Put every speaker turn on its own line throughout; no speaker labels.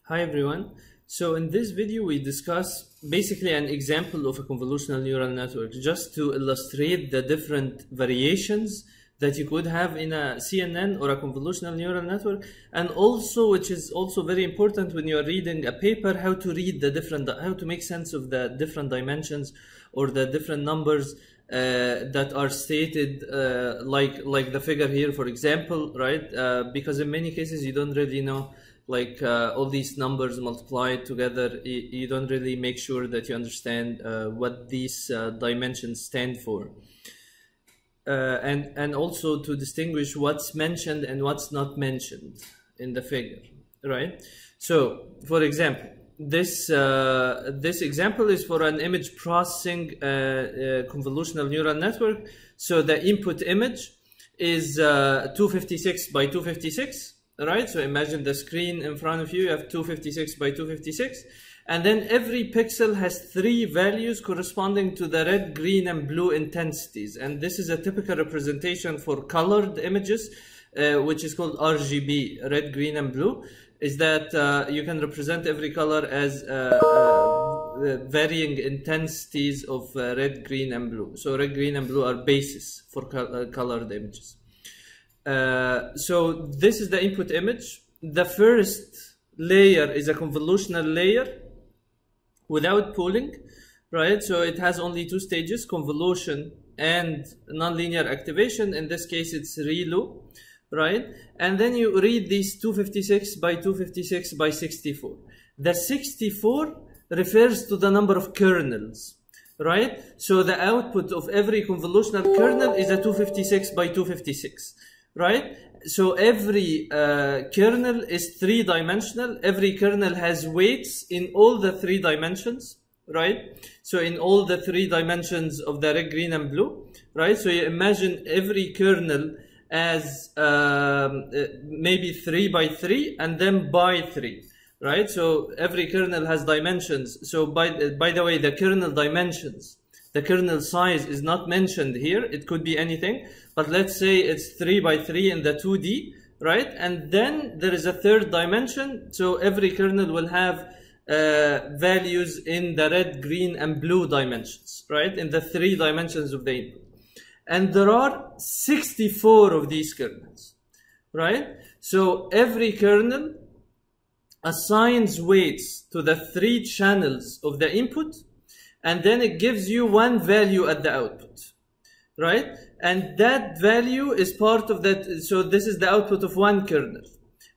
Hi everyone. So in this video we discuss basically an example of a convolutional neural network just to illustrate the different variations that you could have in a CNN or a convolutional neural network, and also, which is also very important when you are reading a paper, how to read how to make sense of the different dimensions or the different numbers that are stated, like the figure here, for example, right? Because in many cases you don't really know, all these numbers multiplied together, you don't really make sure that you understand what these dimensions stand for. And also to distinguish what's mentioned and what's not mentioned in the figure, right? So, for example, this example is for an image processing convolutional neural network. So the input image is 256 by 256. Right, so imagine the screen in front of you. You have 256 by 256, and then every pixel has 3 values corresponding to the red, green, and blue intensities. And this is a typical representation for colored images, which is called RGB, red, green, and blue. Is that you can represent every color as varying intensities of red, green, and blue. So red, green, and blue are bases for colored images. So this is the input image. The first layer is a convolutional layer without pooling, right? So it has only 2 stages, convolution and nonlinear activation. In this case, it's ReLU, right? And then you read these 256 by 256 by 64. The 64 refers to the number of kernels, right? So the output of every convolutional kernel is a 256 by 256. Right? So every kernel is 3-dimensional. Every kernel has weights in all the 3 dimensions, right? So in all the 3 dimensions of the red, green, and blue, right? So you imagine every kernel as maybe 3 by 3 and then by 3, right? So every kernel has dimensions. So by the way, the kernel dimensions, the kernel size is not mentioned here. It could be anything, but let's say it's 3 by 3 in the 2D, right? And then there is a 3rd dimension. So every kernel will have values in the red, green, and blue dimensions, right? In the 3 dimensions of the input. And there are 64 of these kernels, right? So every kernel assigns weights to the 3 channels of the input, and then it gives you 1 value at the output, right? And that value is part of that. So this is the output of one kernel,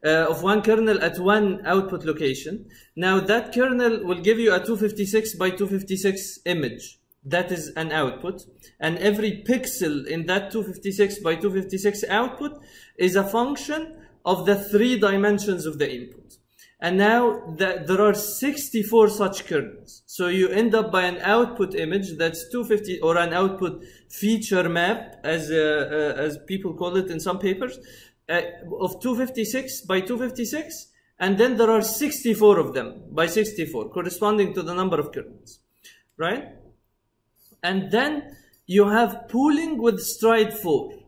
at one output location. Now that kernel will give you a 256 by 256 image. That is an output. And every pixel in that 256 by 256 output is a function of the 3 dimensions of the input. And now there are 64 such kernels. So you end up by an output image that's 250, or an output feature map, as people call it in some papers, of 256 by 256. And then there are 64 of them by 64, corresponding to the number of kernels, right? And then you have pooling with stride 4.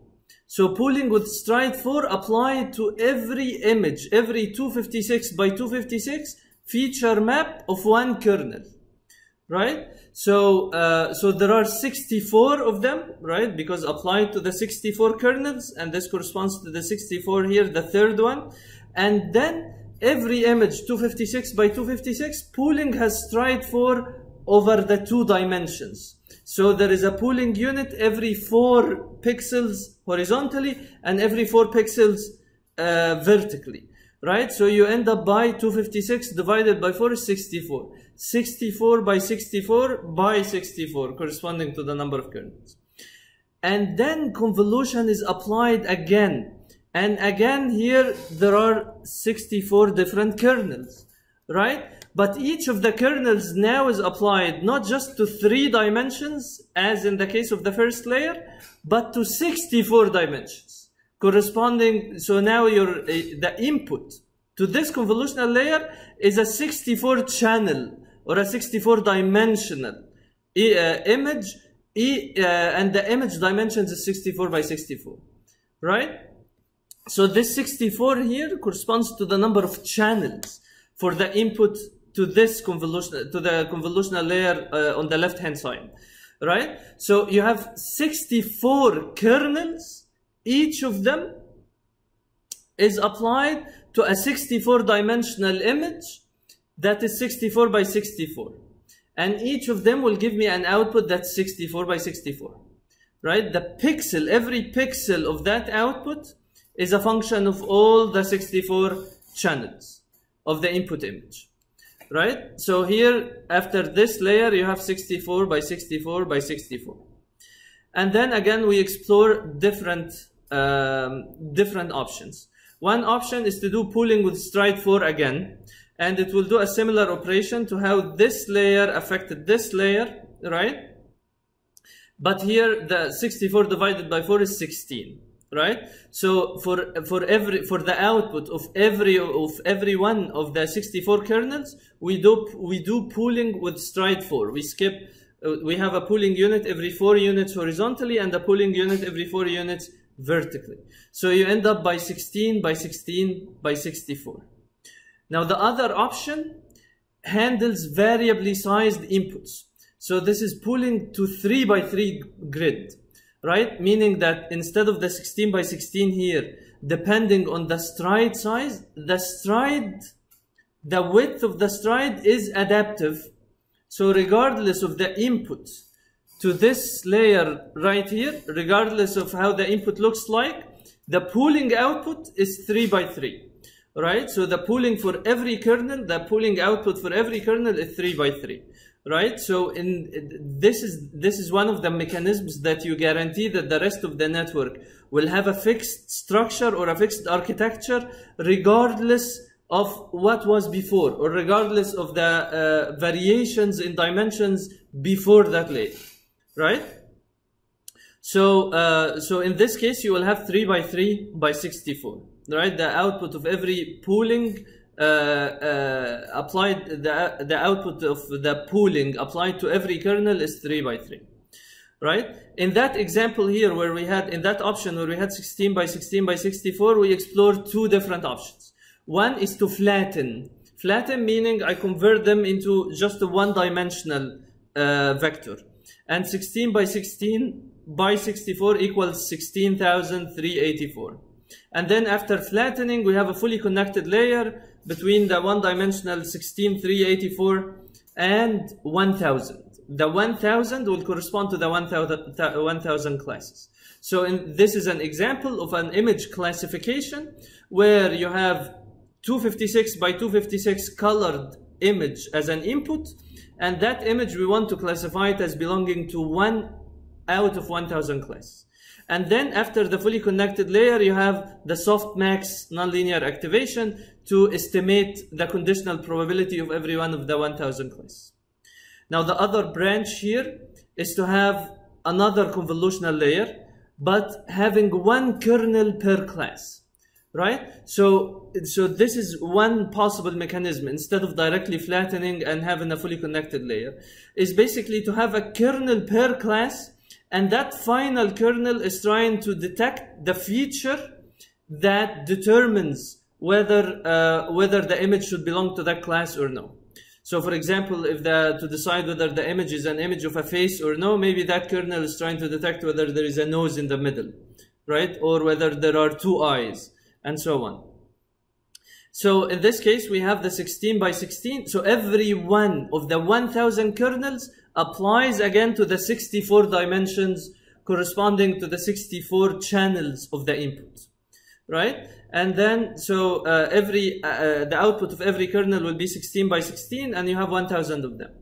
So pooling with stride 4 applied to every image, every 256 by 256 feature map of one kernel, right? So there are 64 of them, right? Because applied to the 64 kernels, and this corresponds to the 64 here, the 3rd one. And then every image 256 by 256, pooling has stride 4 over the 2 dimensions. So there is a pooling unit every 4 pixels horizontally and every 4 pixels vertically, right? So you end up by 256 divided by 4 is 64. 64 by 64 by 64, corresponding to the number of kernels. And then convolution is applied again. And again here there are 64 different kernels, right? But each of the kernels now is applied not just to 3 dimensions, as in the case of the first layer, but to 64 dimensions, corresponding. So now the input to this convolutional layer is a 64 channel or a 64 dimensional image, and the image dimensions is 64 by 64, right? So this 64 here corresponds to the number of channels. for the input to this convolution, to the convolutional layer on the left hand side, right? So you have 64 kernels, each of them is applied to a 64-dimensional image that is 64 by 64. And each of them will give me an output that's 64 by 64, right? The pixel, every pixel of that output is a function of all the 64 channels of the input image, right? So here, after this layer, you have 64 by 64 by 64. And then again, we explore different options. One option is to do pooling with stride 4 again, and it will do a similar operation to how this layer affected this layer, right? But here the 64 divided by 4 is 16, right? So for the output of every one of the 64 kernels, we do pooling with stride 4. We have a pooling unit every 4 units horizontally and a pooling unit every 4 units vertically. So you end up by 16 by 16 by 64. Now the other option handles variably sized inputs. So this is pooling to 3 by 3 grid, right? Meaning that instead of the 16 by 16 here, depending on the stride size, the width of the stride is adaptive. So regardless of the input to this layer right here, regardless of how the input looks like, the pooling output is 3 by 3. Right, so the pooling for every kernel, the pooling output for every kernel is 3 by 3, right? So this is one of the mechanisms that you guarantee that the rest of the network will have a fixed structure or a fixed architecture, regardless of what was before, or regardless of the variations in dimensions before that layer, right? So in this case, you will have 3 by 3 by 64. Right, the output of every pooling applied, the output of the pooling applied to every kernel is 3 by 3. Right? In that example here, where we had, in that option where we had 16 by 16 by 64, we explored two different options. One is to flatten. Flatten meaning I convert them into just a one-dimensional vector. And 16 by 16 by 64 equals 16,384. And then after flattening, we have a fully connected layer between the one-dimensional 16,384 and 1000. The 1000 will correspond to the 1000 classes. So this is an example of an image classification where you have 256 by 256 colored image as an input, and that image we want to classify it as belonging to 1 out of 1000 classes. And then after the fully connected layer, you have the softmax nonlinear activation to estimate the conditional probability of every one of the 1000 classes. Now the other branch here is to have another convolutional layer, but having one kernel per class, right? So this is one possible mechanism, instead of directly flattening and having a fully connected layer, is basically to have a kernel per class. And that final kernel is trying to detect the feature that determines whether the image should belong to that class or no. So for example, to decide whether the image is an image of a face or no, maybe that kernel is trying to detect whether there is a nose in the middle, right? Or whether there are 2 eyes, and so on. So in this case, we have the 16 by 16. So every one of the 1000 kernels applies again to the 64 dimensions corresponding to the 64 channels of the input, right? And then, so the output of every kernel will be 16 by 16, and you have 1000 of them.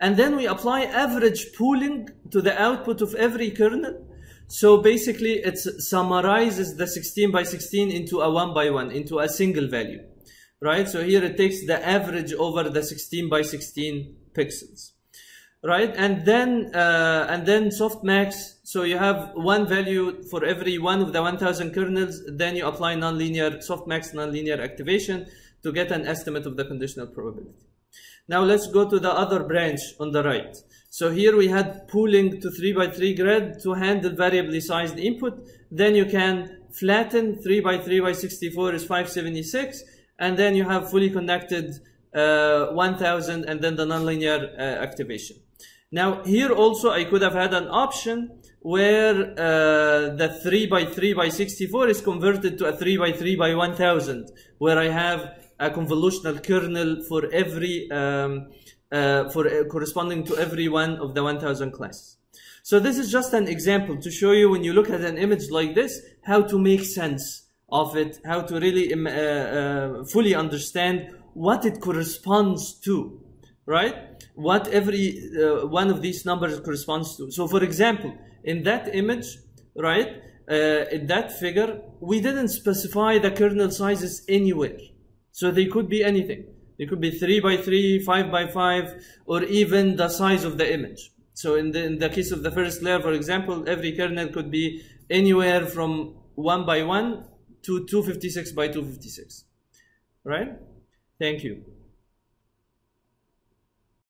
And then we apply average pooling to the output of every kernel. So basically, it summarizes the 16 by 16 into a 1 by 1, into a single value, right? So here it takes the average over the 16 by 16 pixels. Right, and then softmax. So you have one value for every one of the 1000 kernels. Then you apply softmax nonlinear activation to get an estimate of the conditional probability. Now let's go to the other branch on the right. So here we had pooling to 3 by 3 grid to handle variably sized input. Then you can flatten 3 by 3 by 64 is 576, and then you have fully connected 1000, and then the nonlinear activation. Now here also I could have had an option where the 3 by 3 by 64 is converted to a 3 by 3 by 1000, where I have a convolutional kernel for every corresponding to every one of the 1000 classes. So this is just an example to show you, when you look at an image like this, how to make sense of it, how to really fully understand what it corresponds to, right? What every one of these numbers corresponds to. So for example, in that image, right, in that figure, we didn't specify the kernel sizes anywhere. So they could be anything. They could be 3 by 3, 5 by 5, or even the size of the image. So in the case of the first layer, for example, every kernel could be anywhere from 1 by 1 to 256 by 256, right? Thank you.